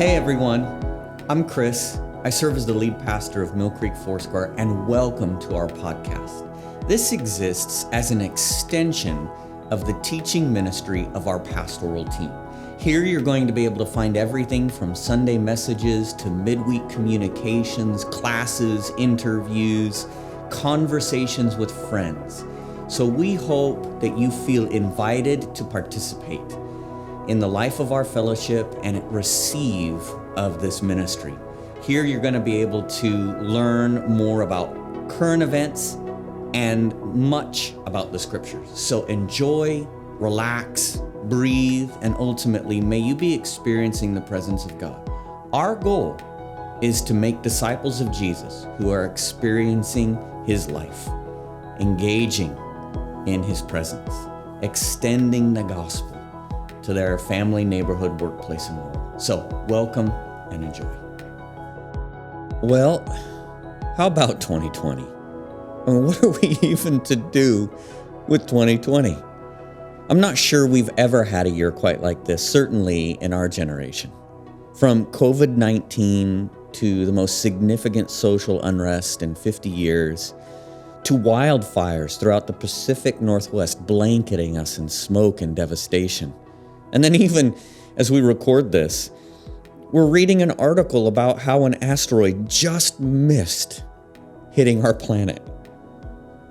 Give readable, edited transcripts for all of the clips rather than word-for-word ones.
Hey everyone, I'm Chris. I serve as the lead pastor of Mill Creek Foursquare, and welcome to our podcast. This exists as an extension of the teaching ministry of our pastoral team. Here you're going to be able to find everything from Sunday messages to midweek communications, classes, interviews, conversations with friends. So we hope that you feel invited to participate in the life of our fellowship and receive of this ministry. Here you're going to be able to learn more about current events and much about the scriptures. So enjoy, relax, breathe, and ultimately may you be experiencing the presence of God. Our goal is to make disciples of Jesus who are experiencing his life, engaging in his presence, extending the gospel to their family, neighborhood, workplace, and more. So, welcome and enjoy. Well, how about 2020? I mean, what are we even to do with 2020? I'm not sure we've ever had a year quite like this, certainly in our generation. From COVID-19 to the most significant social unrest in 50 years, to wildfires throughout the Pacific Northwest blanketing us in smoke and devastation. And then even as we record this, we're reading an article about how an asteroid just missed hitting our planet.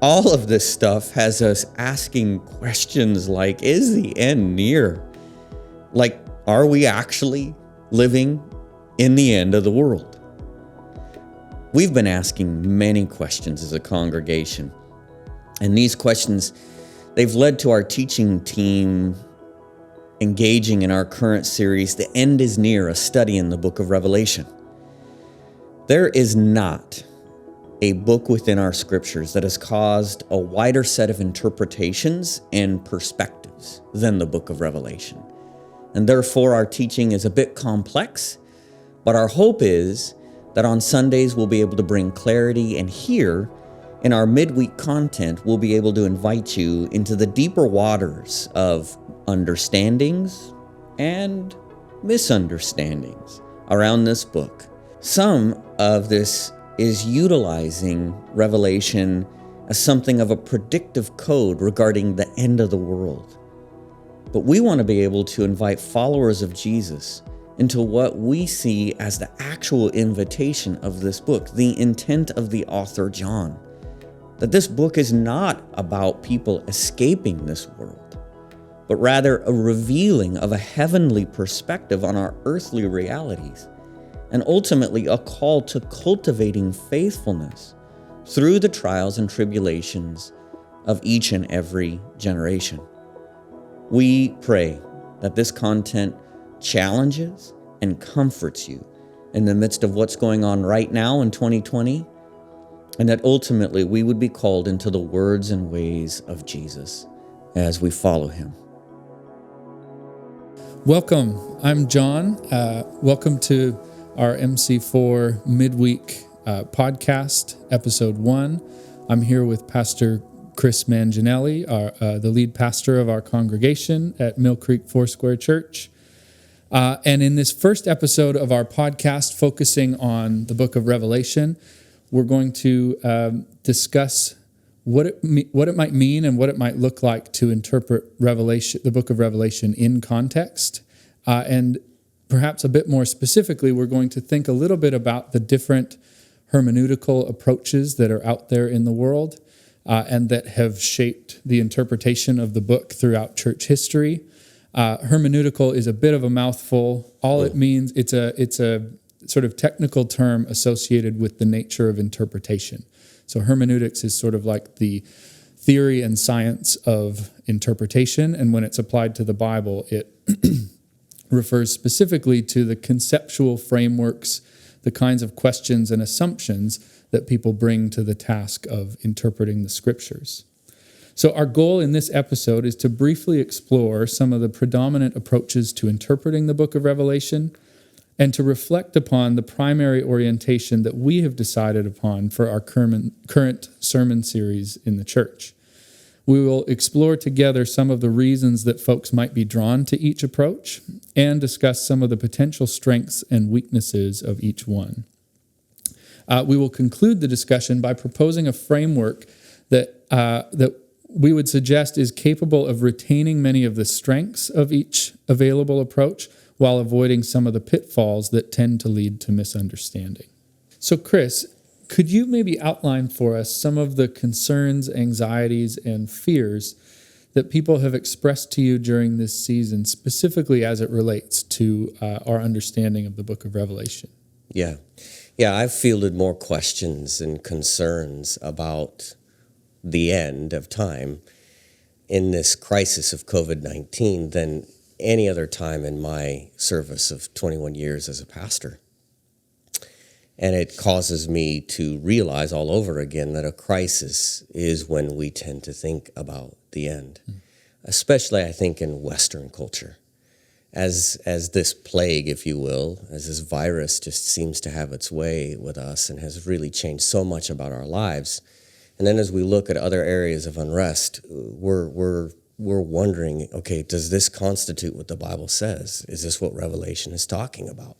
All of this stuff has us asking questions like, is the end near? Like, are we actually living in the end of the world? We've been asking many questions as a congregation. And these questions, they've led to our teaching team engaging in our current series, The End is Near, a study in the book of Revelation. There is not a book within our scriptures that has caused a wider set of interpretations and perspectives than the book of Revelation. And therefore, our teaching is a bit complex, but our hope is that on Sundays we'll be able to bring clarity, and here in our midweek content, we'll be able to invite you into the deeper waters of understandings and misunderstandings around this book. Some of this is utilizing Revelation as something of a predictive code regarding the end of the world. But we want to be able to invite followers of Jesus into what we see as the actual invitation of this book, the intent of the author John. That this book is not about people escaping this world, but rather a revealing of a heavenly perspective on our earthly realities, and ultimately a call to cultivating faithfulness through the trials and tribulations of each and every generation. We pray that this content challenges and comforts you in the midst of what's going on right now in 2020, and that ultimately we would be called into the words and ways of Jesus as we follow him. Welcome. I'm John. Welcome to our MC4 midweek podcast, episode 1. I'm here with Pastor Chris Manginelli, the lead pastor of our congregation at Mill Creek Foursquare Church. And in this first episode of our podcast, focusing on the book of Revelation, we're going to discuss what it might mean and what it might look like to interpret Revelation, the book of Revelation, in context. And perhaps a bit more specifically, we're going to think a little bit about the different hermeneutical approaches that are out there in the world and that have shaped the interpretation of the book throughout church history. Hermeneutical is a bit of a mouthful. All it means, it's a sort of technical term associated with the nature of interpretation. So hermeneutics is sort of like the theory and science of interpretation, and when it's applied to the Bible, it refers specifically to the conceptual frameworks, the kinds of questions and assumptions that people bring to the task of interpreting the scriptures. So our goal in this episode is to briefly explore some of the predominant approaches to interpreting the book of Revelation, and to reflect upon the primary orientation that we have decided upon for our current sermon series in the church. We will explore together some of the reasons that folks might be drawn to each approach and discuss some of the potential strengths and weaknesses of each one. We will conclude the discussion by proposing a framework that we would suggest is capable of retaining many of the strengths of each available approach while avoiding some of the pitfalls that tend to lead to misunderstanding. So, Chris, could you maybe outline for us some of the concerns, anxieties, and fears that people have expressed to you during this season, specifically as it relates to our understanding of the book of Revelation? Yeah, I've fielded more questions and concerns about the end of time in this crisis of COVID-19 than any other time in my service of 21 years as a pastor. And it causes me to realize all over again that a crisis is when we tend to think about the end, especially, I think, in Western culture. As this plague, if you will, as this virus just seems to have its way with us and has really changed so much about our lives. And then as we look at other areas of unrest, we're wondering, okay, does this constitute what the Bible says? Is this what Revelation is talking about?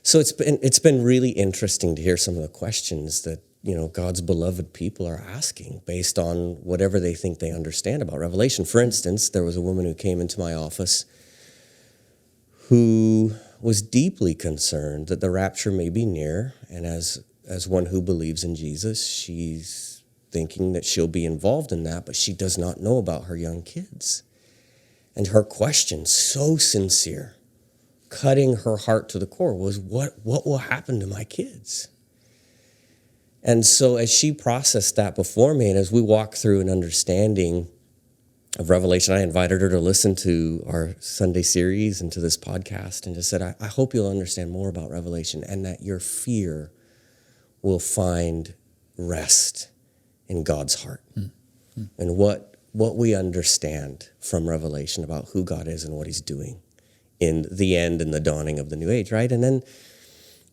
So it's been really interesting to hear some of the questions that, God's beloved people are asking based on whatever they think they understand about Revelation. For instance, there was a woman who came into my office who was deeply concerned that the rapture may be near, and as one who believes in Jesus, she's thinking that she'll be involved in that, but she does not know about her young kids. And her question, so sincere, cutting her heart to the core, was what will happen to my kids? And so as she processed that before me, and as we walked through an understanding of Revelation, I invited her to listen to our Sunday series and to this podcast and just said, I hope you'll understand more about Revelation and that your fear will find rest in God's heart. And what we understand from Revelation about who God is and what he's doing in the end and the dawning of the new age, right? And then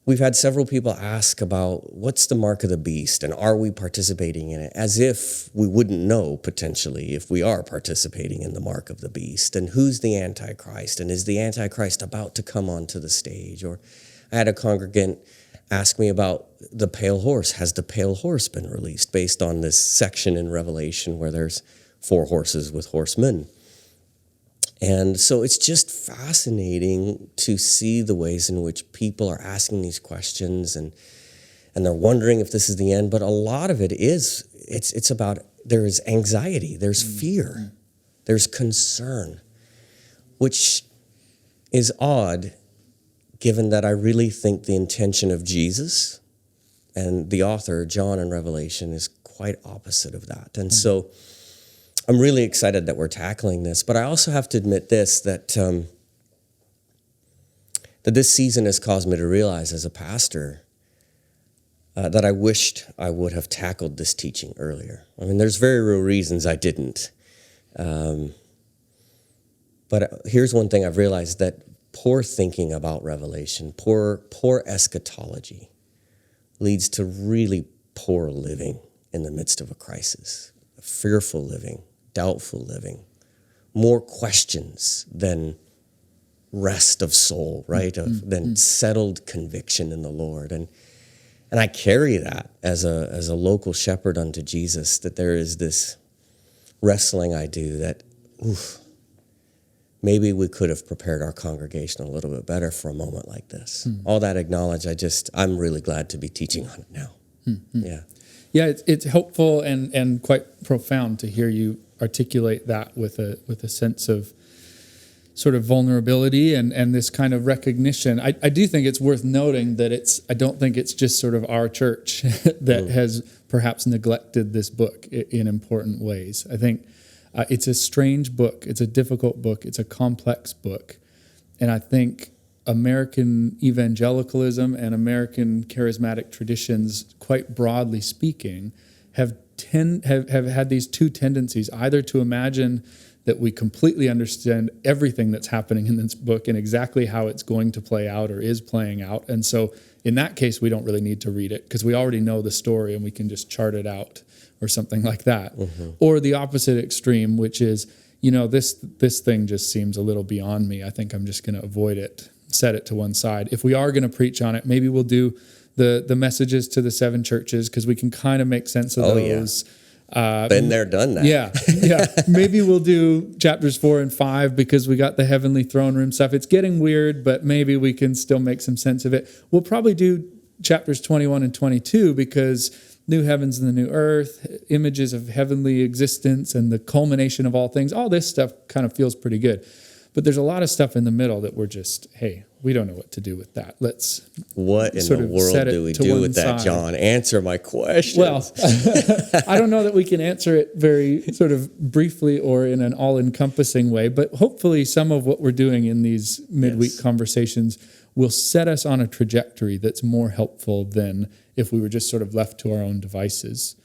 we've had several people ask about what's the mark of the beast and are we participating in it, as if we wouldn't know potentially if we are participating in the mark of the beast, and who's the Antichrist, and is the Antichrist about to come onto the stage? Or I had a congregant ask me about the pale horse. Has the pale horse been released based on this section in Revelation where there's 4 horses with horsemen? And so it's just fascinating to see the ways in which people are asking these questions and they're wondering if this is the end. But a lot of it is, it's about, there is anxiety, there's fear, there's concern, which is odd given that I really think the intention of Jesus and the author, John in Revelation, is quite opposite of that. And so I'm really excited that we're tackling this, but I also have to admit that this season has caused me to realize as a pastor that I wished I would have tackled this teaching earlier. I mean, there's very real reasons I didn't. But here's one thing I've realized, that poor thinking about Revelation, poor eschatology leads to really poor living in the midst of a crisis, fearful living, doubtful living, more questions than rest of soul, right? Than settled conviction in the Lord. And I carry that as a local shepherd unto Jesus, that there is this wrestling I do that, maybe we could have prepared our congregation a little bit better for a moment like this. All that acknowledged, I'm really glad to be teaching on it now. Yeah, it's helpful and quite profound to hear you articulate that with a sense of sort of vulnerability and this kind of recognition. I do think it's worth noting that I don't think it's just sort of our church that has perhaps neglected this book in important ways. I think it's a strange book. It's a difficult book. It's a complex book. And I think American evangelicalism and American charismatic traditions, quite broadly speaking, have had these two tendencies, either to imagine that we completely understand everything that's happening in this book and exactly how it's going to play out or is playing out. And so in that case, we don't really need to read it because we already know the story and we can just chart it out, or something like that. Or the opposite extreme, which is, this thing just seems a little beyond me. I think I'm just going to avoid it, set it to one side. If we are going to preach on it, maybe we'll do the messages to the 7 churches, because we can kind of make sense of those. Been there, done that. Yeah. Maybe we'll do chapters 4 and 5 because we got the heavenly throne room stuff. It's getting weird, but maybe we can still make some sense of it. We'll probably do chapters 21 and 22 because new heavens and the new earth, images of heavenly existence and the culmination of all things, all this stuff kind of feels pretty good. But there's a lot of stuff in the middle that we're just, hey, we don't know what to do with that. What in the world do we do with that, John? Answer my question. Well, I don't know that we can answer it very sort of briefly or in an all-encompassing way, but hopefully some of what we're doing in these midweek conversations will set us on a trajectory that's more helpful than if we were just sort of left to our own devices.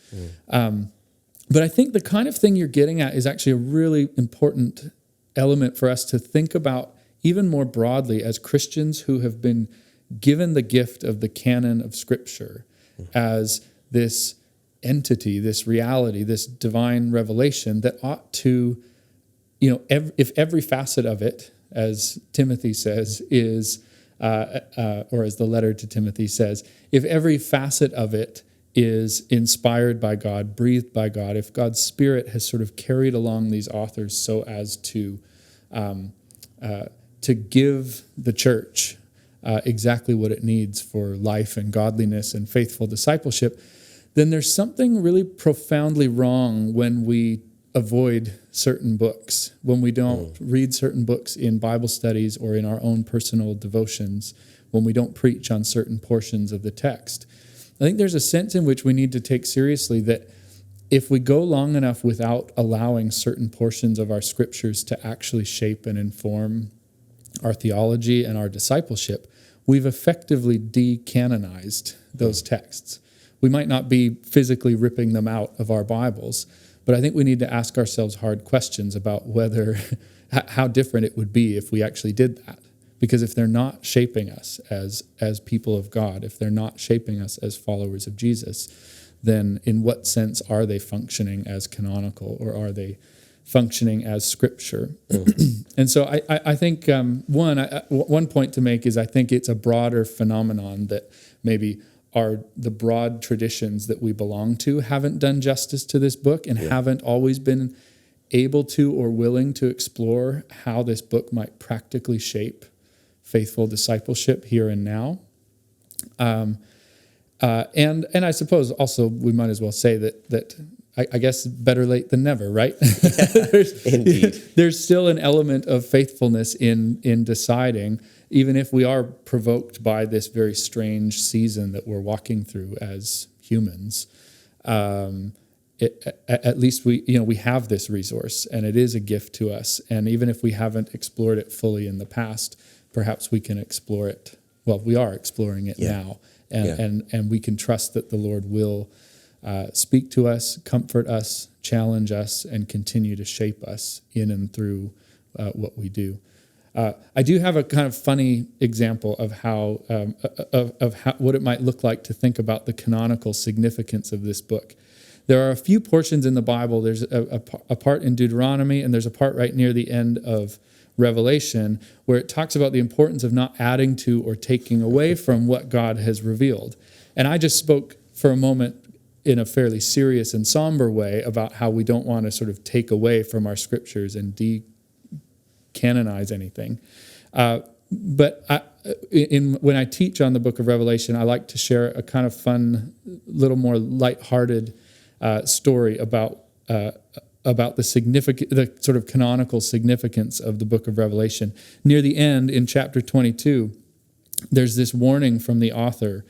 But I think the kind of thing you're getting at is actually a really important element for us to think about even more broadly as Christians who have been given the gift of the canon of Scripture as this entity, this reality, this divine revelation that ought to, if every facet of it, as Timothy says, is, or as the letter to Timothy says, if every facet of it is inspired by God, breathed by God, if God's Spirit has sort of carried along these authors so as to give the church exactly what it needs for life and godliness and faithful discipleship, then there's something really profoundly wrong when we avoid certain books, when we don't read certain books in Bible studies or in our own personal devotions, when we don't preach on certain portions of the text. I think there's a sense in which we need to take seriously that if we go long enough without allowing certain portions of our scriptures to actually shape and inform our theology and our discipleship, we've effectively decanonized those texts. We might not be physically ripping them out of our Bibles, but I think we need to ask ourselves hard questions about how different it would be if we actually did that. Because if they're not shaping us as people of God, if they're not shaping us as followers of Jesus, then in what sense are they functioning as canonical, or are they functioning as Scripture? And so I think one point to make is I think it's a broader phenomenon that maybe the broad traditions that we belong to haven't done justice to this book and haven't always been able to or willing to explore how this book might practically shape faithful discipleship here and now. And I suppose also we might as well say that I guess better late than never, right? Indeed. There's still an element of faithfulness in deciding, even if we are provoked by this very strange season that we're walking through as humans. At least we have this resource, and it is a gift to us. And even if we haven't explored it fully in the past, perhaps we can explore it. Well, we are exploring it now. And we can trust that the Lord will speak to us, comfort us, challenge us, and continue to shape us in and through what we do. I do have a kind of funny example of how what it might look like to think about the canonical significance of this book. There are a few portions in the Bible. There's a part in Deuteronomy, and there's a part right near the end of Revelation where it talks about the importance of not adding to or taking away from what God has revealed. And I just spoke for a moment in a fairly serious and somber way about how we don't want to sort of take away from our scriptures and decanonize anything. But when I teach on the book of Revelation, I like to share a kind of fun, little more lighthearted story about the sort of canonical significance of the book of Revelation. Near the end, in chapter 22, there's this warning from the author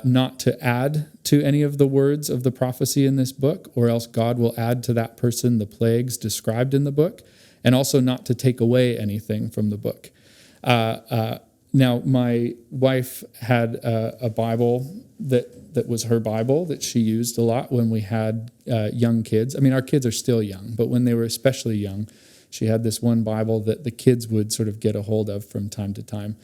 not to add to any of the words of the prophecy in this book, or else God will add to that person the plagues described in the book, and also not to take away anything from the book. Now, my wife had a Bible that was her Bible that she used a lot when we had young kids. I mean, our kids are still young, but when they were especially young, she had this one Bible that the kids would sort of get a hold of from time to time.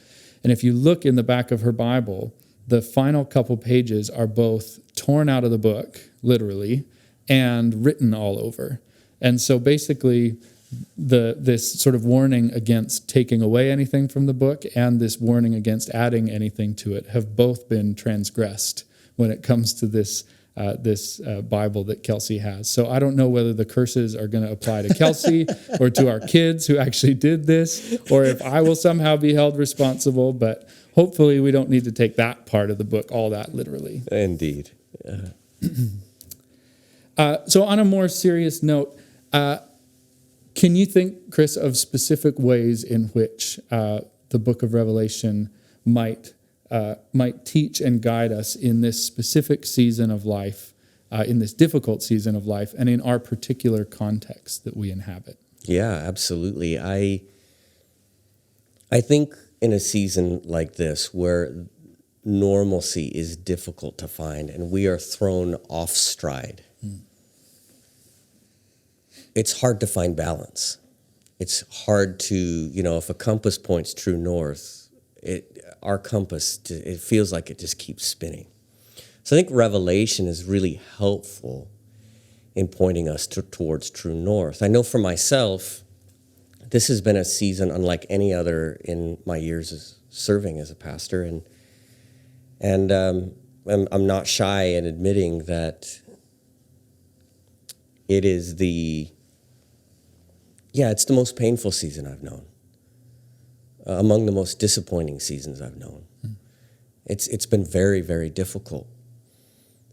And if you look in the back of her Bible, the final couple pages are both torn out of the book, literally, and written all over. And so basically, this sort of warning against taking away anything from the book and this warning against adding anything to it have both been transgressed when it comes to this Bible that Kelsey has. So I don't know whether the curses are going to apply to Kelsey or to our kids who actually did this, or if I will somehow be held responsible, but hopefully we don't need to take that part of the book all that literally. Indeed. So on a more serious note, can you think, Chris, of specific ways in which the book of Revelation might teach and guide us in this specific season of life, in this difficult season of life, and in our particular context that we inhabit? Yeah, absolutely. I think in a season like this where normalcy is difficult to find and we are thrown off stride, it's hard to find balance. It's hard to, if a compass points true north, our compass, it feels like it just keeps spinning. So I think Revelation is really helpful in pointing us towards true north. I know for myself, this has been a season unlike any other in my years as serving as a pastor, and I'm not shy in admitting that it is it's the most painful season I've known, among the most disappointing seasons I've known. It's been very, very difficult.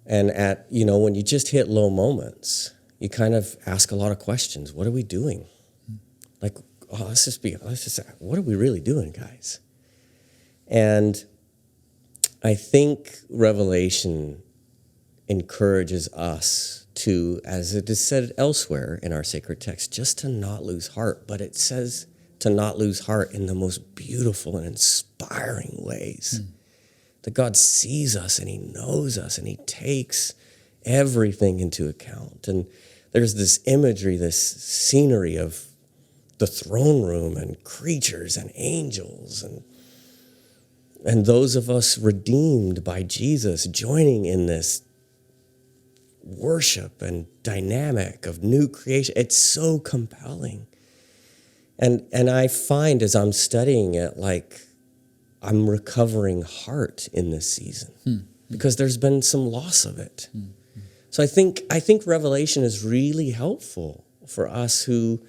And when you just hit low moments, you kind of ask a lot of questions. What are we doing? Like, what are we really doing, guys? And I think Revelation encourages us to, as it is said elsewhere in our sacred text, just to not lose heart. But it says to not lose heart in the most beautiful and inspiring ways. That God sees us and he knows us and he takes everything into account. And there's this imagery, this scenery of the throne room and creatures and angels and those of us redeemed by Jesus joining in this worship and dynamic of new creation. It's so compelling. And I find as I'm studying it, like I'm recovering heart in this season because there's been some loss of it. So I think Revelation is really helpful for us who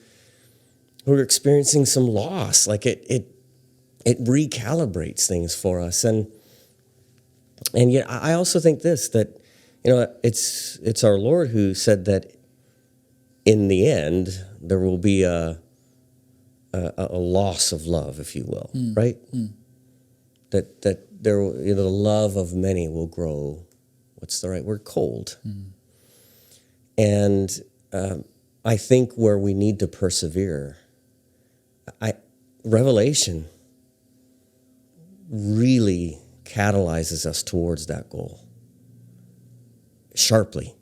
are experiencing some loss. Like it recalibrates things for us. And yet I also think that it's our Lord who said that in the end there will be a loss of love, if you will, right? That there, the love of many will grow. What's the right word? Cold. And I think where we need to persevere, Revelation really catalyzes us towards that goal sharply.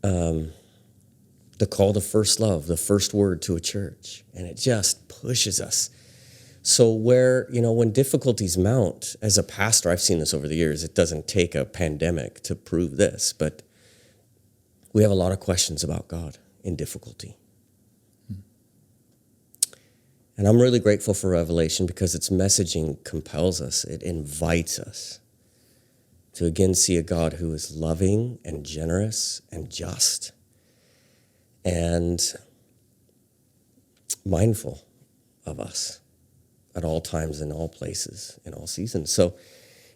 The call to first love, the first word to a church, and it just pushes us. So where, when difficulties mount, as a pastor, I've seen this over the years, it doesn't take a pandemic to prove this, but we have a lot of questions about God in difficulty. And I'm really grateful for Revelation because its messaging compels us. It invites us to again see a God who is loving and generous and just and mindful of us at all times, in all places, in all seasons. So,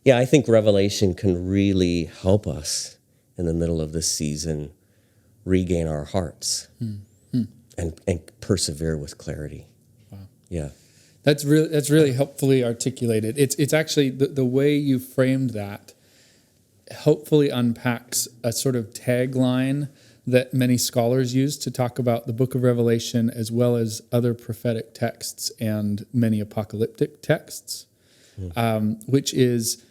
I think Revelation can really help us in the middle of this season regain our hearts and persevere with clarity. Wow. Yeah. That's really helpfully articulated. It's actually the way you framed that hopefully unpacks a sort of tagline that many scholars use to talk about the book of Revelation as well as other prophetic texts and many apocalyptic texts, which is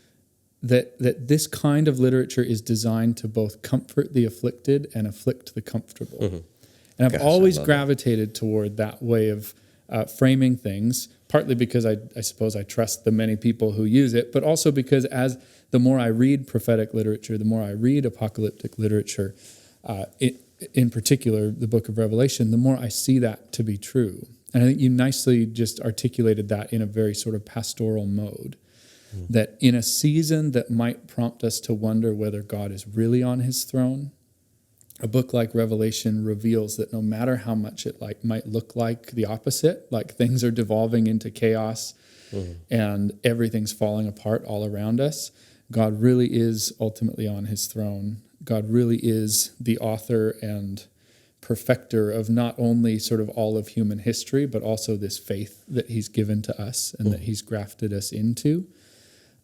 that this kind of literature is designed to both comfort the afflicted and afflict the comfortable. And I've always gravitated toward that way of framing things, partly because I suppose I trust the many people who use it, but also because the more I read prophetic literature, the more I read apocalyptic literature, in particular, the book of Revelation, the more I see that to be true. And I think you nicely just articulated that in a very sort of pastoral mode, that in a season that might prompt us to wonder whether God is really on his throne, a book like Revelation reveals that no matter how much it might look like the opposite, like things are devolving into chaos and everything's falling apart all around us, God really is ultimately on his throne. God really is the author and perfecter of not only sort of all of human history, but also this faith that he's given to us and that he's grafted us into.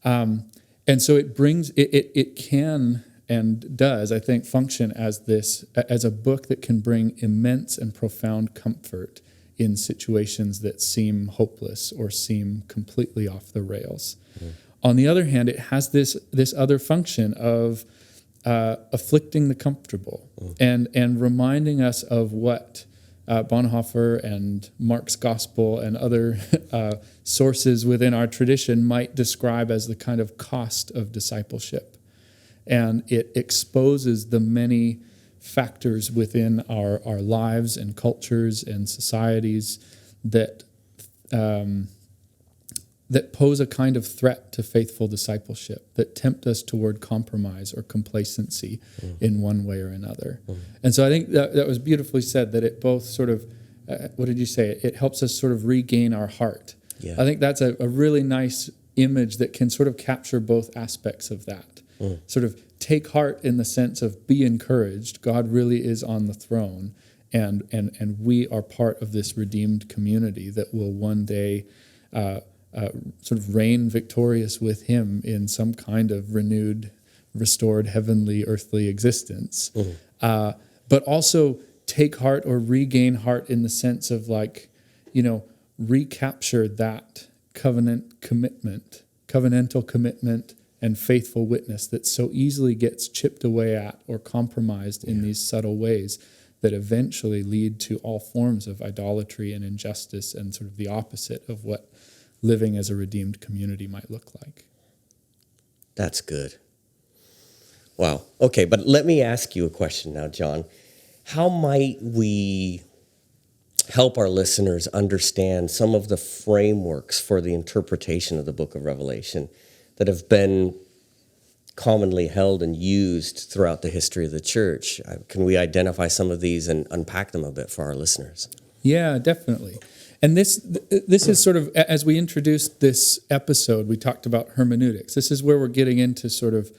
And so it brings, it can and does, I think, function as a book that can bring immense and profound comfort in situations that seem hopeless or seem completely off the rails. On the other hand, it has this other function of afflicting the comfortable and reminding us of what Bonhoeffer and Mark's Gospel and other sources within our tradition might describe as the kind of cost of discipleship. And it exposes the many factors within our lives and cultures and societies that pose a kind of threat to faithful discipleship, that tempt us toward compromise or complacency in one way or another. And so I think that was beautifully said, that it both sort of, what did you say? It helps us sort of regain our heart. Yeah. I think that's a really nice image that can sort of capture both aspects of that. Sort of take heart in the sense of be encouraged. God really is on the throne, and we are part of this redeemed community that will one day sort of reign victorious with him in some kind of renewed, restored, heavenly, earthly existence. But also take heart or regain heart in the sense of recapture that covenantal commitment and faithful witness that so easily gets chipped away at or compromised in these subtle ways that eventually lead to all forms of idolatry and injustice and sort of the opposite of what living as a redeemed community might look like. That's good. Wow. Okay, but let me ask you a question now, John. How might we help our listeners understand some of the frameworks for the interpretation of the book of Revelation that have been commonly held and used throughout the history of the church? Can we identify some of these and unpack them a bit for our listeners? Yeah, definitely. And this is sort of, as we introduced this episode, we talked about hermeneutics. This is where we're getting into sort of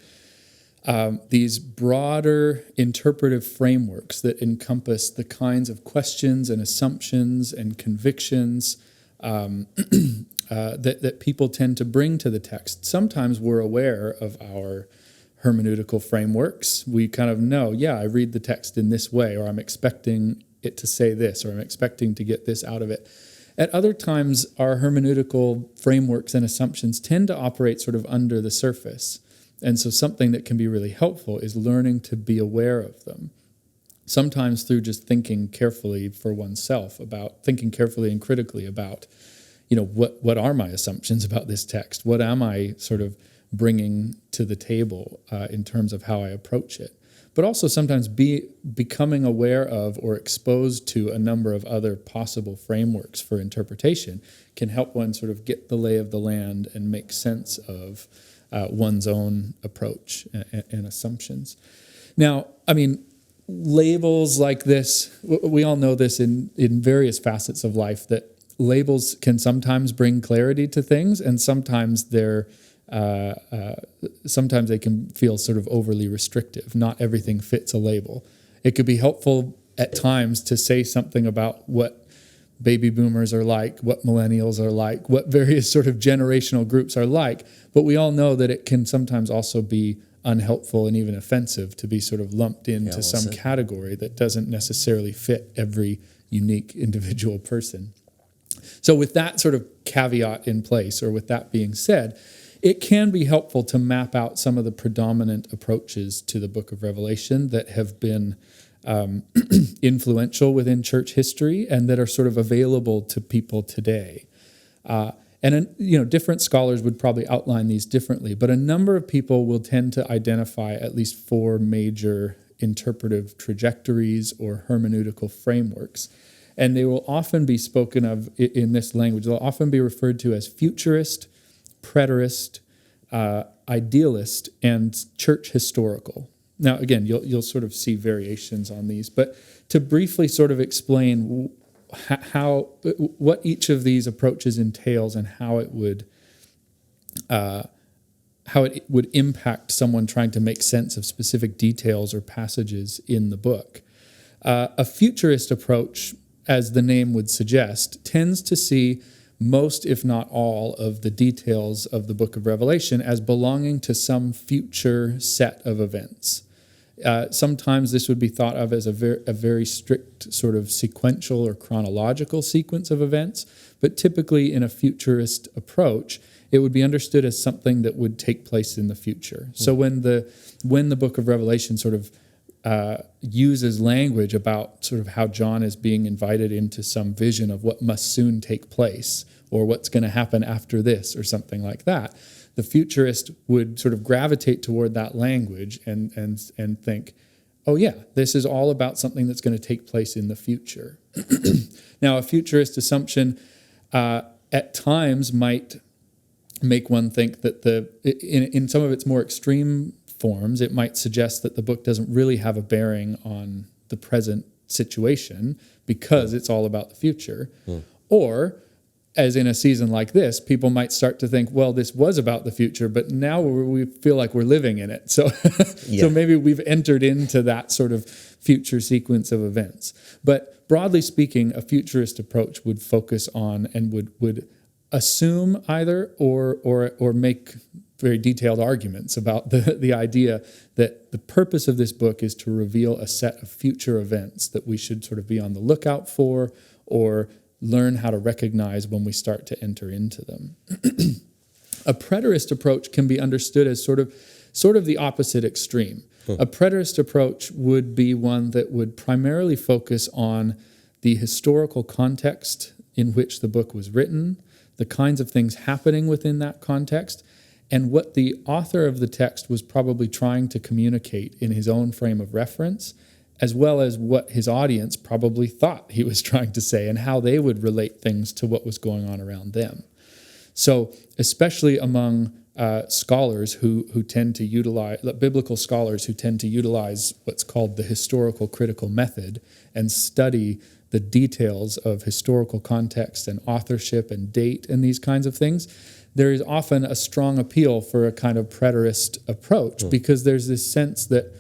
these broader interpretive frameworks that encompass the kinds of questions and assumptions and convictions that people tend to bring to the text. Sometimes we're aware of our hermeneutical frameworks. We kind of know, I read the text in this way, or I'm expecting it to say this, or I'm expecting to get this out of it. At other times, our hermeneutical frameworks and assumptions tend to operate sort of under the surface. And so something that can be really helpful is learning to be aware of them. Sometimes through just thinking carefully for oneself about, thinking carefully and critically about, what are my assumptions about this text? What am I sort of bringing to the table in terms of how I approach it? But also sometimes becoming aware of or exposed to a number of other possible frameworks for interpretation can help one sort of get the lay of the land and make sense of one's own approach and assumptions. Now, labels like this, we all know this in various facets of life, that labels can sometimes bring clarity to things, and sometimes sometimes they can feel sort of overly restrictive. Not everything fits a label. It could be helpful at times to say something about what baby boomers are like, what millennials are like, what various sort of generational groups are like, but we all know that it can sometimes also be unhelpful and even offensive to be sort of lumped into some category that doesn't necessarily fit every unique individual person. So with that sort of caveat in place, or with that being said, it can be helpful to map out some of the predominant approaches to the book of Revelation that have been influential within church history and that are sort of available to people today. Different scholars would probably outline these differently, but a number of people will tend to identify at least four major interpretive trajectories or hermeneutical frameworks. And they will often be spoken of in this language. They'll often be referred to as futurist, preterist, idealist, and church historical. Now, again, you'll sort of see variations on these, but to briefly sort of explain what each of these approaches entails and how it would impact someone trying to make sense of specific details or passages in the book. A futurist approach, as the name would suggest, tends to see most, if not all, of the details of the book of Revelation as belonging to some future set of events. Sometimes this would be thought of as a very strict sort of sequential or chronological sequence of events, but typically in a futurist approach, it would be understood as something that would take place in the future. So when the book of Revelation sort of uses language about sort of how John is being invited into some vision of what must soon take place or what's going to happen after this or something like that, the futurist would sort of gravitate toward that language and think, oh yeah, this is all about something that's going to take place in the future. Now, a futurist assumption at times might make one think that in some of its more extreme forms, it might suggest that the book doesn't really have a bearing on the present situation because it's all about the future. Or, as in a season like this, people might start to think, well, this was about the future, but now we feel like we're living in it. So, so maybe we've entered into that sort of future sequence of events. But broadly speaking, a futurist approach would focus on and would assume either or make very detailed arguments about the idea that the purpose of this book is to reveal a set of future events that we should sort of be on the lookout for or learn how to recognize when we start to enter into them. A preterist approach can be understood as sort of the opposite extreme. A preterist approach would be one that would primarily focus on the historical context in which the book was written, the kinds of things happening within that context, and what the author of the text was probably trying to communicate in his own frame of reference, as well as what his audience probably thought he was trying to say and how they would relate things to what was going on around them. So especially among scholars who tend to utilize, biblical scholars who tend to utilize what's called the historical critical method and study the details of historical context and authorship and date and these kinds of things, there is often a strong appeal for a kind of preterist approach because there's this sense that,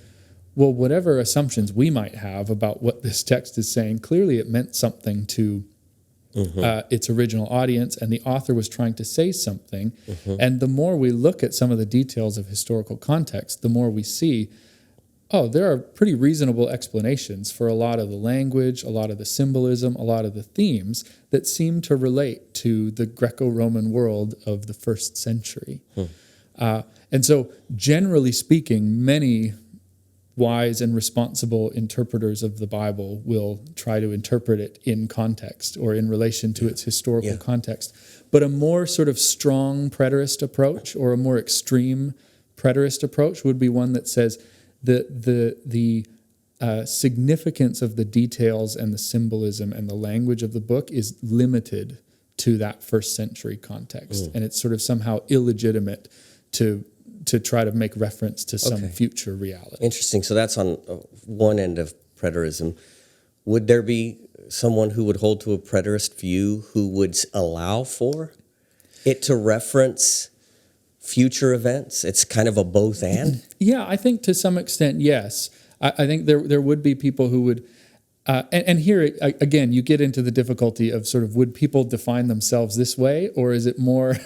well, whatever assumptions we might have about what this text is saying, clearly it meant something to its original audience, and the author was trying to say something. And the more we look at some of the details of historical context, the more we see, oh, there are pretty reasonable explanations for a lot of the language, a lot of the symbolism, a lot of the themes that seem to relate to the Greco-Roman world of the first century. And so, generally speaking, many wise and responsible interpreters of the Bible will try to interpret it in context or in relation to its historical context. But a more sort of strong preterist approach or a more extreme preterist approach would be one that says the significance of the details and the symbolism and the language of the book is limited to that first century context. And it's sort of somehow illegitimate to try to make reference to some future reality. Interesting. So that's on one end of preterism. Would there be someone who would hold to a preterist view who would allow for it to reference future events? It's kind of a both and? Yeah, I think to some extent, yes. I think there would be people who would, and here, again, you get into the difficulty of sort of, would people define themselves this way, or is it more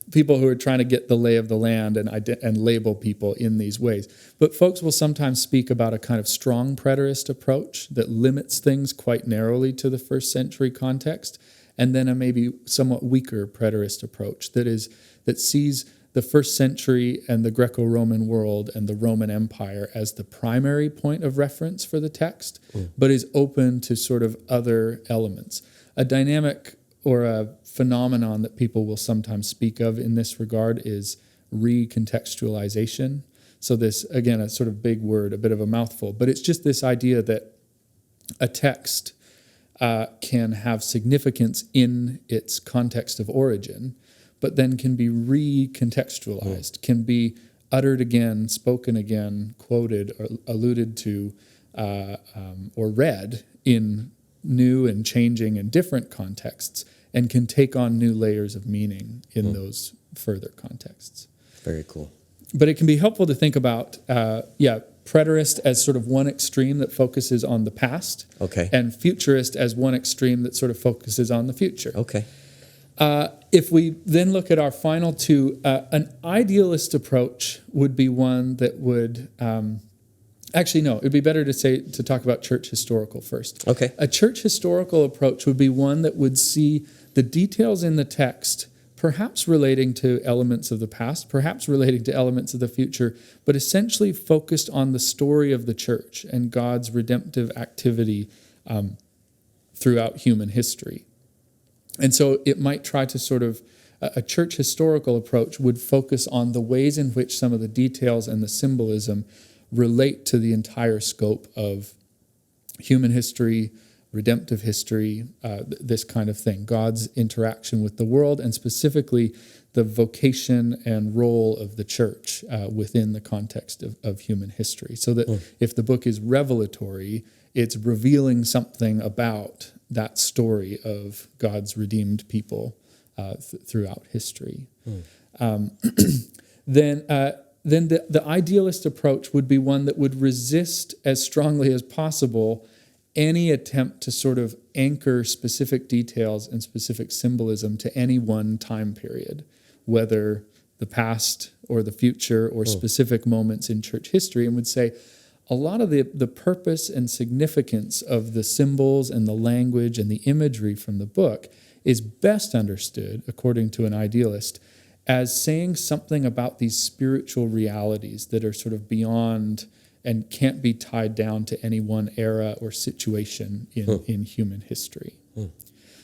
people who are trying to get the lay of the land and label people in these ways? But folks will sometimes speak about a kind of strong preterist approach that limits things quite narrowly to the first century context, and then a maybe somewhat weaker preterist approach that sees the first century and the Greco-Roman world and the Roman Empire as the primary point of reference for the text, but is open to sort of other elements. A dynamic or a phenomenon that people will sometimes speak of in this regard is recontextualization. So this, again, a sort of big word, a bit of a mouthful, but it's just this idea that a text can have significance in its context of origin, but then can be recontextualized, can be uttered again, spoken again, quoted or alluded to, or read in new and changing and different contexts, and can take on new layers of meaning in those further contexts. Very cool. But it can be helpful to think about, preterist as sort of one extreme that focuses on the past, Okay. and futurist as one extreme that sort of focuses on the future. Okay. If we then look at our final two, an idealist approach would be one that would, actually no, it'd be better to talk about church historical first. Okay. A church historical approach would be one that would see the details in the text perhaps relating to elements of the past, perhaps relating to elements of the future, but essentially focused on the story of the church and God's redemptive activity throughout human history. And so it might try to sort of, a church historical approach would focus on the ways in which some of the details and the symbolism relate to the entire scope of human history, redemptive history, this kind of thing, God's interaction with the world, and specifically the vocation and role of the church within the context of human history. So that if the book is revelatory, it's revealing something about that story of God's redeemed people throughout history. Then the idealist approach would be one that would resist as strongly as possible any attempt to sort of anchor specific details and specific symbolism to any one time period, whether the past or the future or specific moments in church history, and would say a lot of the purpose and significance of the symbols and the language and the imagery from the book is best understood, according to an idealist, as saying something about these spiritual realities that are sort of beyond and can't be tied down to any one era or situation in human history.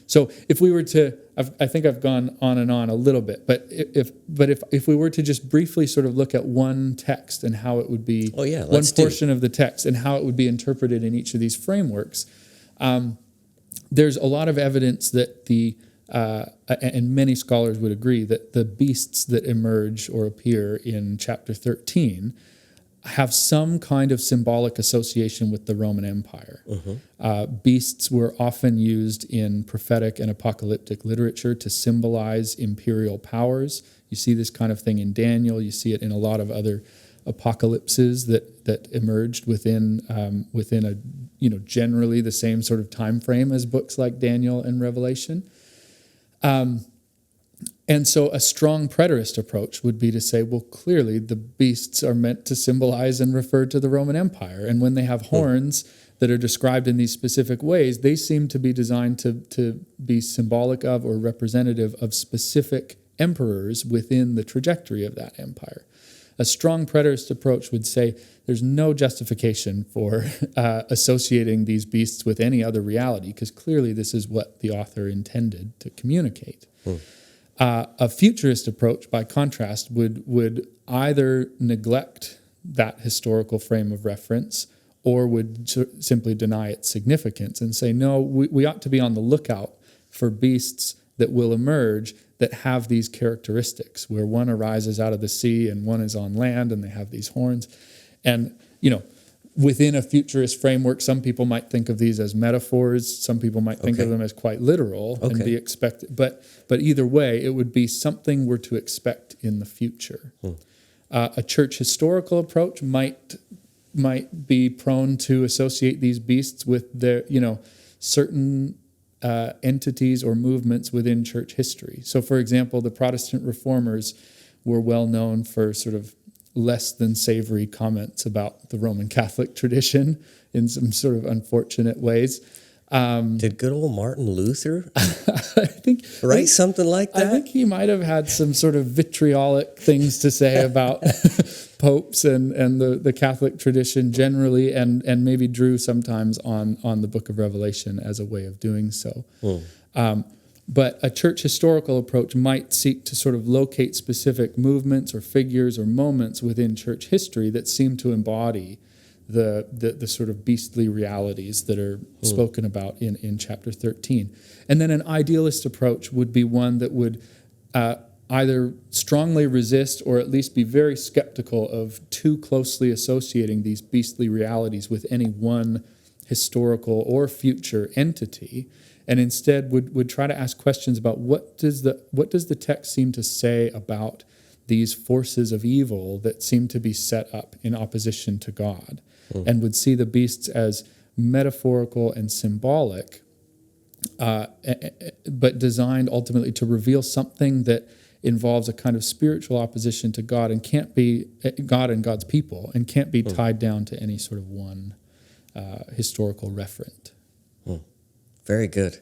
So if we were to, I think I've gone on and on a little bit, but if we were to just briefly sort of look at one text and how it would be, one portion of the text and how it would be interpreted in each of these frameworks, there's a lot of evidence that and many scholars would agree that the beasts that emerge or appear in chapter 13 have some kind of symbolic association with the Roman Empire. Beasts were often used in prophetic and apocalyptic literature to symbolize imperial powers. You see this kind of thing in Daniel. You see it in a lot of other apocalypses that emerged within a generally the same sort of time frame as books like Daniel and Revelation. And so a strong preterist approach would be to say, well, clearly the beasts are meant to symbolize and refer to the Roman Empire. And when they have horns that are described in these specific ways, they seem to be designed to be symbolic of or representative of specific emperors within the trajectory of that empire. A strong preterist approach would say there's no justification for associating these beasts with any other reality, because clearly this is what the author intended to communicate. A futurist approach, by contrast, would either neglect that historical frame of reference or would simply deny its significance and say, no, we ought to be on the lookout for beasts that will emerge that have these characteristics, where one arises out of the sea and one is on land and they have these horns. And, within a futurist framework, some people might think of these as metaphors. Some people might think of them as quite literal and be expected. But either way, it would be something we're to expect in the future. A church historical approach might be prone to associate these beasts with their, certain entities or movements within church history. So, for example, the Protestant reformers were well known for sort of less than savory comments about the Roman Catholic tradition in some sort of unfortunate ways. Did good old Martin Luther write something like that? I think he might have had some sort of vitriolic things to say about popes and the Catholic tradition generally, and maybe drew sometimes on the book of Revelation as a way of doing so. But a church historical approach might seek to sort of locate specific movements or figures or moments within church history that seem to embody the sort of beastly realities that are spoken about in chapter 13. And then an idealist approach would be one that would either strongly resist or at least be very skeptical of too closely associating these beastly realities with any one historical or future entity, and instead would try to ask questions about what does the text seem to say about these forces of evil that seem to be set up in opposition to God, and would see the beasts as metaphorical and symbolic, but designed ultimately to reveal something that involves a kind of spiritual opposition to God and can't be God and God's people, and can't be tied down to any sort of one historical referent. Very good.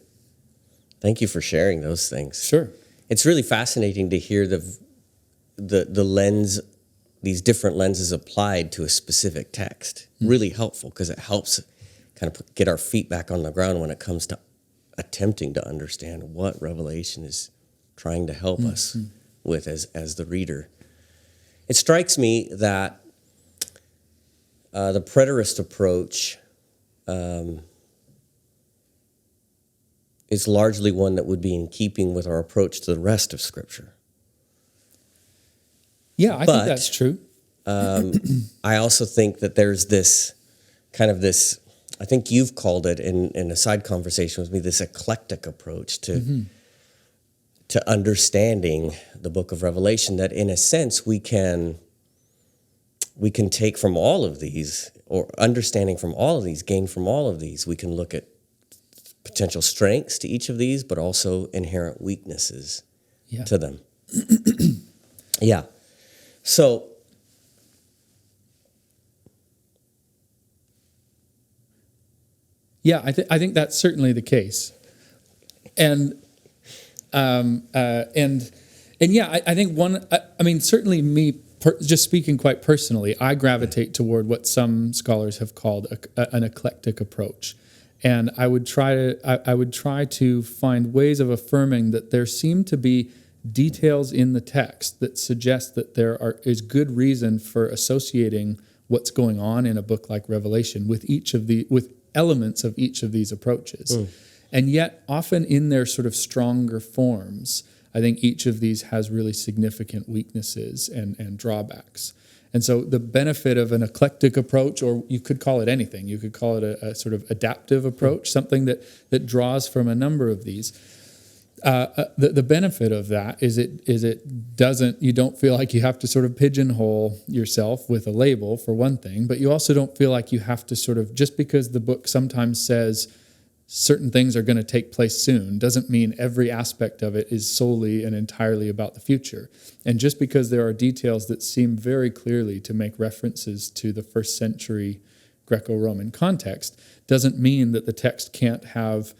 Thank you for sharing those things. Sure. It's really fascinating to hear the lens, these different lenses applied to a specific text. Really helpful, because it helps kind of get our feet back on the ground when it comes to attempting to understand what Revelation is trying to help us with as the reader. It strikes me that the preterist approach is largely one that would be in keeping with our approach to the rest of Scripture. Yeah, I think that's true. I also think that there's this, I think you've called it in a side conversation with me, this eclectic approach to understanding the book of Revelation, that in a sense we can take from all of these, or understanding from all of these, gain from all of these. We can look at potential strengths to each of these, but also inherent weaknesses to them. Yeah. So, yeah, I think that's certainly the case, and yeah, I think one. I mean, certainly me, just speaking quite personally, I gravitate toward what some scholars have called an eclectic approach, and I would try to find ways of affirming that there seem to be details in the text that suggest that there is good reason for associating what's going on in a book like Revelation with elements of each of these approaches. And yet, often in their sort of stronger forms, I think each of these has really significant weaknesses and drawbacks. And so the benefit of an eclectic approach, or you could call it anything, you could call it a sort of adaptive approach, something that draws from a number of these. The benefit of that is you don't feel like you have to sort of pigeonhole yourself with a label, for one thing, but you also don't feel like you have to sort of, just because the book sometimes says certain things are going to take place soon, doesn't mean every aspect of it is solely and entirely about the future. And just because there are details that seem very clearly to make references to the first century Greco-Roman context, doesn't mean that the text can't have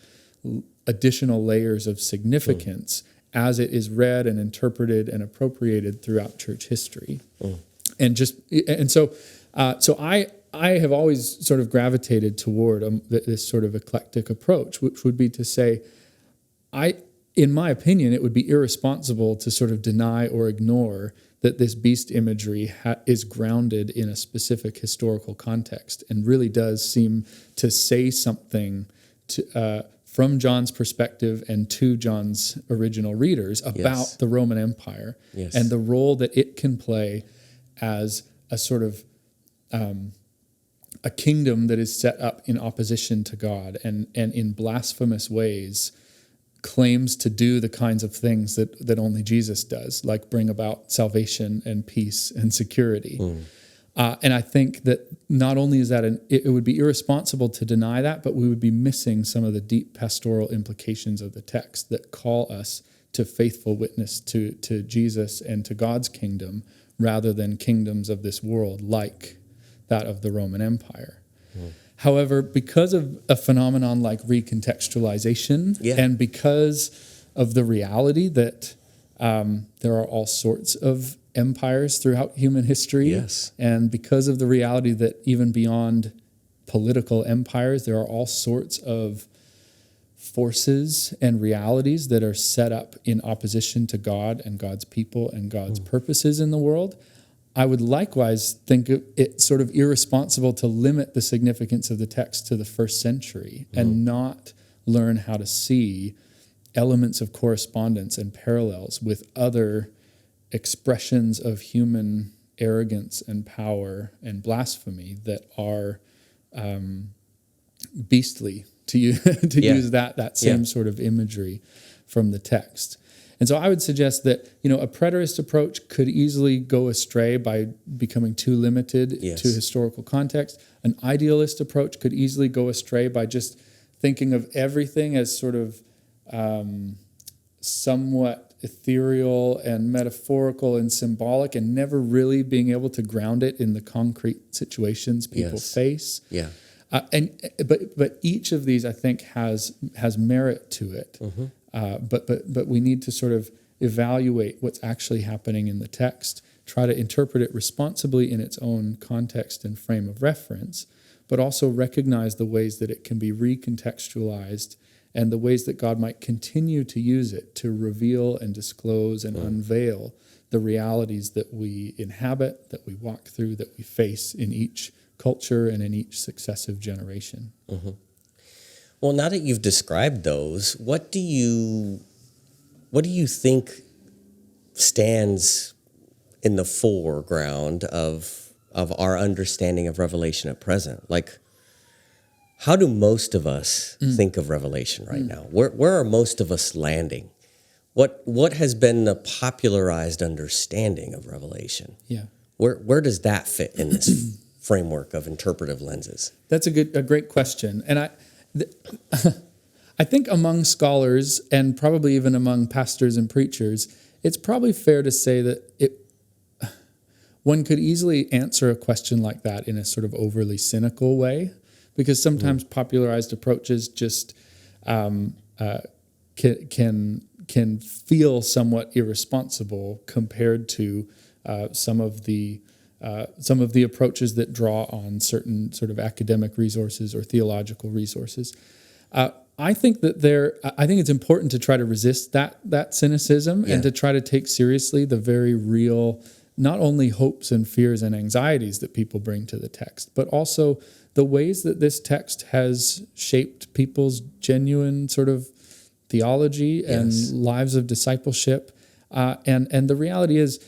additional layers of significance as it is read and interpreted and appropriated throughout church history. So I have always sort of gravitated toward this sort of eclectic approach, which would be to say, in my opinion, it would be irresponsible to sort of deny or ignore that this beast imagery is grounded in a specific historical context and really does seem to say something from John's perspective and to John's original readers about the Roman Empire and the role that it can play as a sort of a kingdom that is set up in opposition to God and in blasphemous ways claims to do the kinds of things that only Jesus does, like bring about salvation and peace and security. And I think that not only is that it would be irresponsible to deny that, but we would be missing some of the deep pastoral implications of the text that call us to faithful witness to Jesus and to God's kingdom, rather than kingdoms of this world like that of the Roman Empire. However, because of a phenomenon like recontextualization, and because of the reality that there are all sorts of empires throughout human history, and because of the reality that even beyond political empires, there are all sorts of forces and realities that are set up in opposition to God and God's people and God's purposes in the world, I would likewise think it sort of irresponsible to limit the significance of the text to the first century and not learn how to see elements of correspondence and parallels with other expressions of human arrogance and power and blasphemy that are beastly, to use that same sort of imagery from the text. And so I would suggest that, a preterist approach could easily go astray by becoming too limited to historical context. An idealist approach could easily go astray by just thinking of everything as sort of somewhat ethereal and metaphorical and symbolic, and never really being able to ground it in the concrete situations people face. Yeah. But each of these, I think, has merit to it. But we need to sort of evaluate what's actually happening in the text, try to interpret it responsibly in its own context and frame of reference, but also recognize the ways that it can be recontextualized and the ways that God might continue to use it to reveal and disclose and unveil the realities that we inhabit, that we walk through, that we face in each culture and in each successive generation. Well, now that you've described those, what do you think stands in the foreground of our understanding of Revelation at present? Like, how do most of us think of Revelation right now? Where are most of us landing? What has been the popularized understanding of Revelation? Yeah. Where does that fit in this framework of interpretive lenses? That's a great question. And I think among scholars and probably even among pastors and preachers, it's probably fair to say that one could easily answer a question like that in a sort of overly cynical way, because sometimes popularized approaches just can feel somewhat irresponsible compared to some of the approaches that draw on certain sort of academic resources or theological resources. I think it's important to try to resist that cynicism and to try to take seriously the very real, not only hopes and fears and anxieties that people bring to the text, but also the ways that this text has shaped people's genuine sort of theology and lives of discipleship. And the reality is,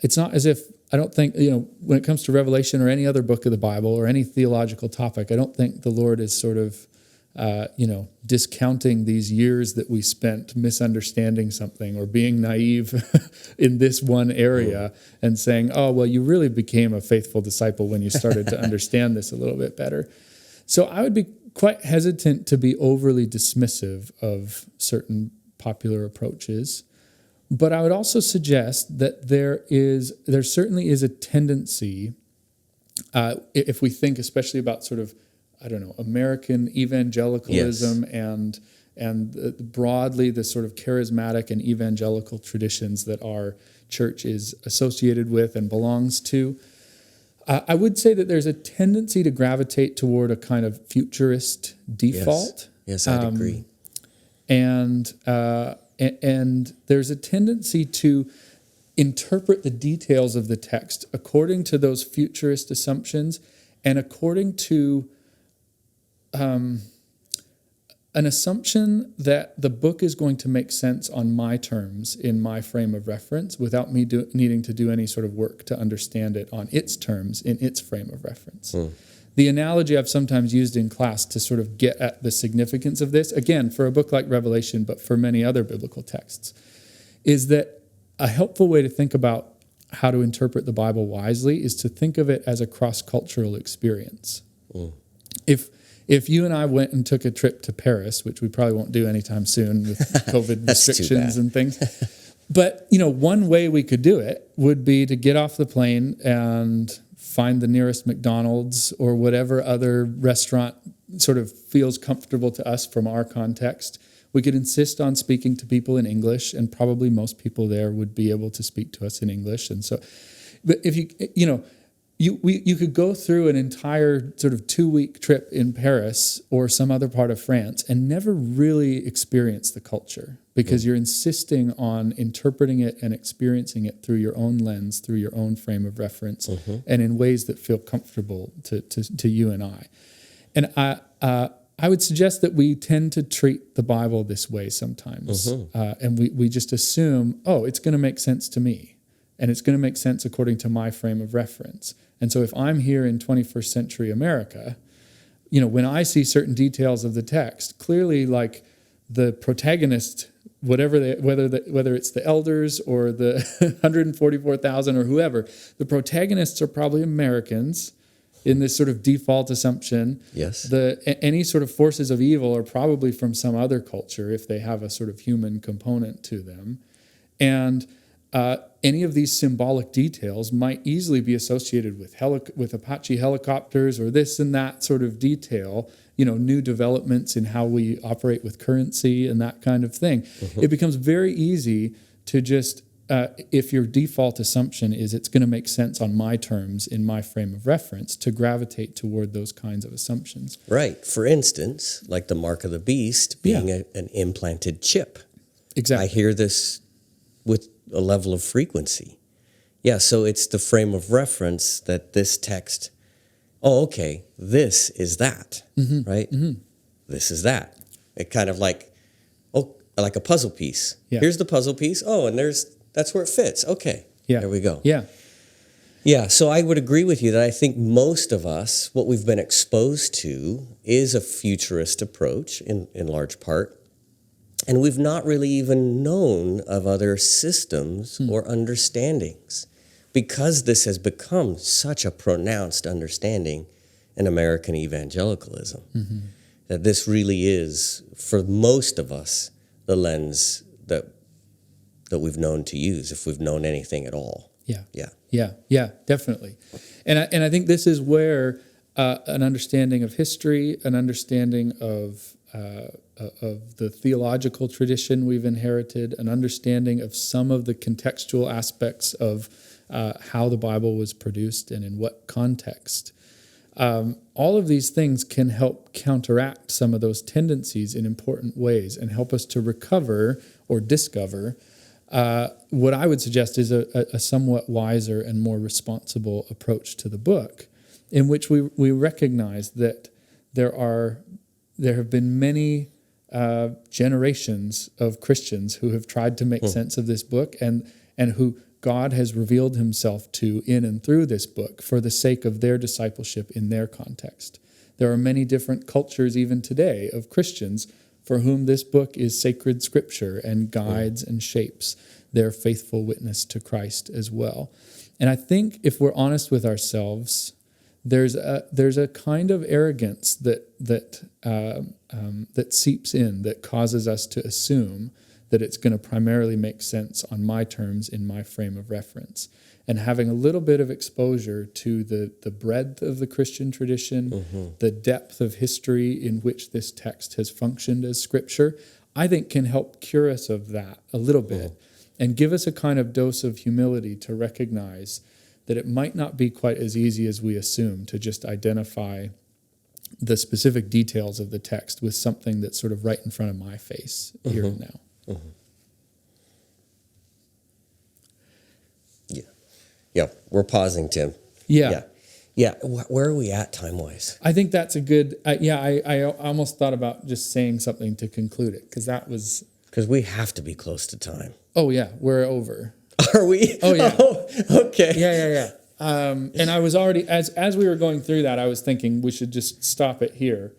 it's not as if, I don't think, when it comes to Revelation or any other book of the Bible or any theological topic, I don't think the Lord is sort of, discounting these years that we spent misunderstanding something or being naive in this one area and saying, oh, well, you really became a faithful disciple when you started to understand this a little bit better. So I would be quite hesitant to be overly dismissive of certain popular approaches. But I would also suggest that there certainly is a tendency, if we think especially about sort of, American evangelicalism and broadly the sort of charismatic and evangelical traditions that our church is associated with and belongs to. I would say that there's a tendency to gravitate toward a kind of futurist default. Yes, I'd agree. And there's a tendency to interpret the details of the text according to those futurist assumptions and according to an assumption that the book is going to make sense on my terms in my frame of reference without me needing to do any sort of work to understand it on its terms in its frame of reference. The analogy I've sometimes used in class to sort of get at the significance of this, again, for a book like Revelation, but for many other biblical texts, is that a helpful way to think about how to interpret the Bible wisely is to think of it as a cross-cultural experience. If you and I went and took a trip to Paris, which we probably won't do anytime soon with COVID restrictions and things, but one way we could do it would be to get off the plane and find the nearest McDonald's or whatever other restaurant sort of feels comfortable to us from our context. We could insist on speaking to people in English, and probably most people there would be able to speak to us in English. And so, but if you could go through an entire sort of 2-week trip in Paris or some other part of France and never really experience the culture because you're insisting on interpreting it and experiencing it through your own lens, through your own frame of reference, and in ways that feel comfortable to you and I. And I would suggest that we tend to treat the Bible this way sometimes. And we just assume, oh, it's going to make sense to me. And it's going to make sense according to my frame of reference. And so if I'm here in 21st century America, when I see certain details of the text, clearly like the protagonist, whether it's the elders or the 144,000 or whoever, the protagonists are probably Americans in this sort of default assumption. Yes. Any sort of forces of evil are probably from some other culture if they have a sort of human component to them. And any of these symbolic details might easily be associated with Apache helicopters or this and that sort of detail, new developments in how we operate with currency and that kind of thing. It becomes very easy to just, if your default assumption is it's going to make sense on my terms in my frame of reference, to gravitate toward those kinds of assumptions. Right. For instance, like the mark of the beast being an implanted chip. Exactly. I hear this with a level of frequency. Yeah, so it's the frame of reference that this text, this is that, right? This is that. It kind of like a puzzle piece. Yeah. Here's the puzzle piece. Oh, and that's where it fits. Okay, there we go. Yeah. Yeah, so I would agree with you that I think most of us, what we've been exposed to is a futurist approach in large part. And we've not really even known of other systems or understandings because this has become such a pronounced understanding in American evangelicalism that this really is, for most of us, the lens that we've known to use, if we've known anything at all. Yeah, definitely. And I think this is where an understanding of history, an understanding of the theological tradition we've inherited, an understanding of some of the contextual aspects of how the Bible was produced and in what context. All of these things can help counteract some of those tendencies in important ways and help us to recover or discover what I would suggest is a somewhat wiser and more responsible approach to the book, in which we recognize that there have been many generations of Christians who have tried to make sense of this book and who God has revealed himself to in and through this book for the sake of their discipleship in their context. There are many different cultures even today of Christians for whom this book is sacred scripture and guides and shapes their faithful witness to Christ as well. And I think if we're honest with ourselves, there's a kind of arrogance that seeps in that causes us to assume that it's going to primarily make sense on my terms in my frame of reference. And having a little bit of exposure to the breadth of the Christian tradition, the depth of history in which this text has functioned as scripture, I think can help cure us of that a little bit and give us a kind of dose of humility to recognize that it might not be quite as easy as we assume to just identify the specific details of the text with something that's sort of right in front of my face here and now. Yeah, we're pausing, Tim. Yeah. Where are we at time-wise? I think that's a good, I almost thought about just saying something to conclude it, because that was... Because we have to be close to time. Oh, yeah, we're over. Are we? Oh, yeah. Oh, okay. Yeah. And I was already, as we were going through that, I was thinking we should just stop it here.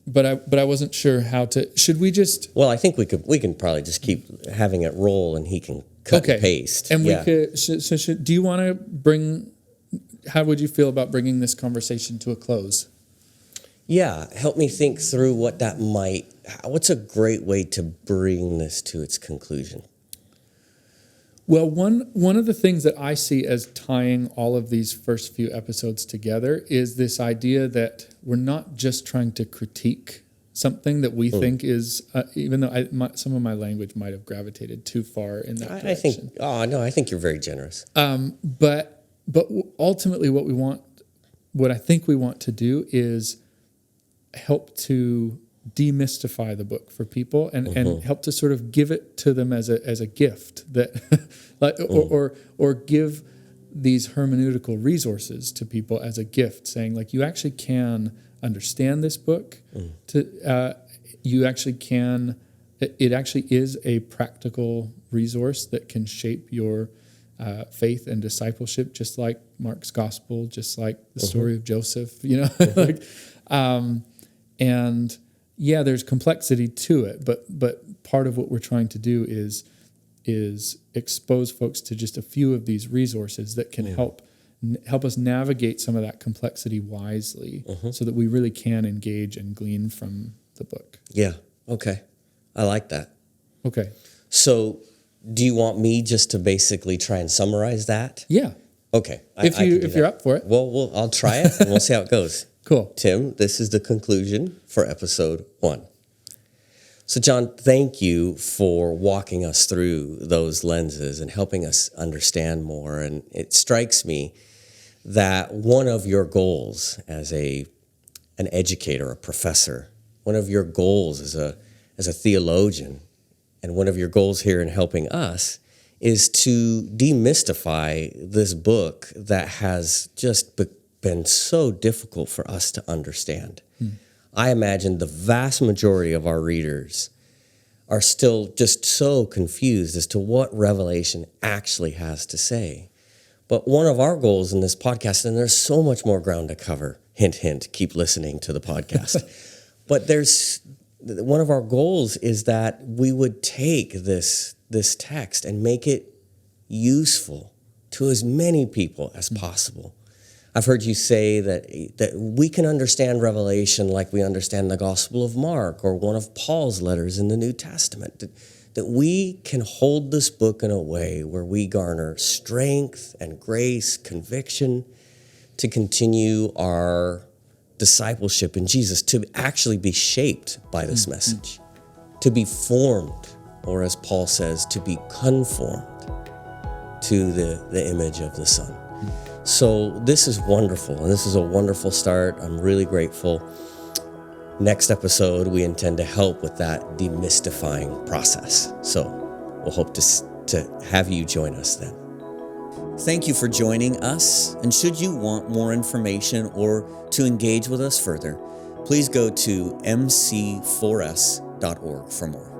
But I wasn't sure how to, should we just... Well, I think we can probably just keep having it roll and he can cut and paste. And we could, do you want to how would you feel about bringing this conversation to a close? Yeah, help me think through what's a great way to bring this to its conclusion? Well, one of the things that I see as tying all of these first few episodes together is this idea that we're not just trying to critique something that we think is, even though some of my language might have gravitated too far in that direction. I think you're very generous. ultimately what I think we want to do is help to demystify the book for people and help to sort of give it to them as a gift that or give these hermeneutical resources to people as a gift, saying like, you actually can understand this book. You actually can. It actually is a practical resource that can shape your faith and discipleship, just like Mark's gospel, just like the story of Joseph. And yeah, there's complexity to it, but part of what we're trying to do is expose folks to just a few of these resources that can help us navigate some of that complexity wisely, so that we really can engage and glean from the book. Yeah. Okay. I like that. Okay. So do you want me just to basically try and summarize that? Yeah. Okay. If you're up for it. Well, I'll try it and we'll see how it goes. Cool. Tim, this is the conclusion for episode 1. So John, thank you for walking us through those lenses and helping us understand more. And it strikes me that one of your goals as an educator, a professor, one of your goals as a theologian, and one of your goals here in helping us is to demystify this book that has just been so difficult for us to understand. I imagine the vast majority of our readers are still just so confused as to what Revelation actually has to say. But one of our goals in this podcast, and there's so much more ground to cover, hint, hint, keep listening to the podcast. But one of our goals is that we would take this text and make it useful to as many people as possible. I've heard you say that we can understand Revelation like we understand the Gospel of Mark or one of Paul's letters in the New Testament, that we can hold this book in a way where we garner strength and grace, conviction to continue our discipleship in Jesus, to actually be shaped by this message, to be formed, or as Paul says, to be conformed to the image of the Son. So this is wonderful, and this is a wonderful start. I'm really grateful. Next episode, we intend to help with that demystifying process. So we'll hope to have you join us then. Thank you for joining us, and should you want more information or to engage with us further, please go to mc4s.org for more.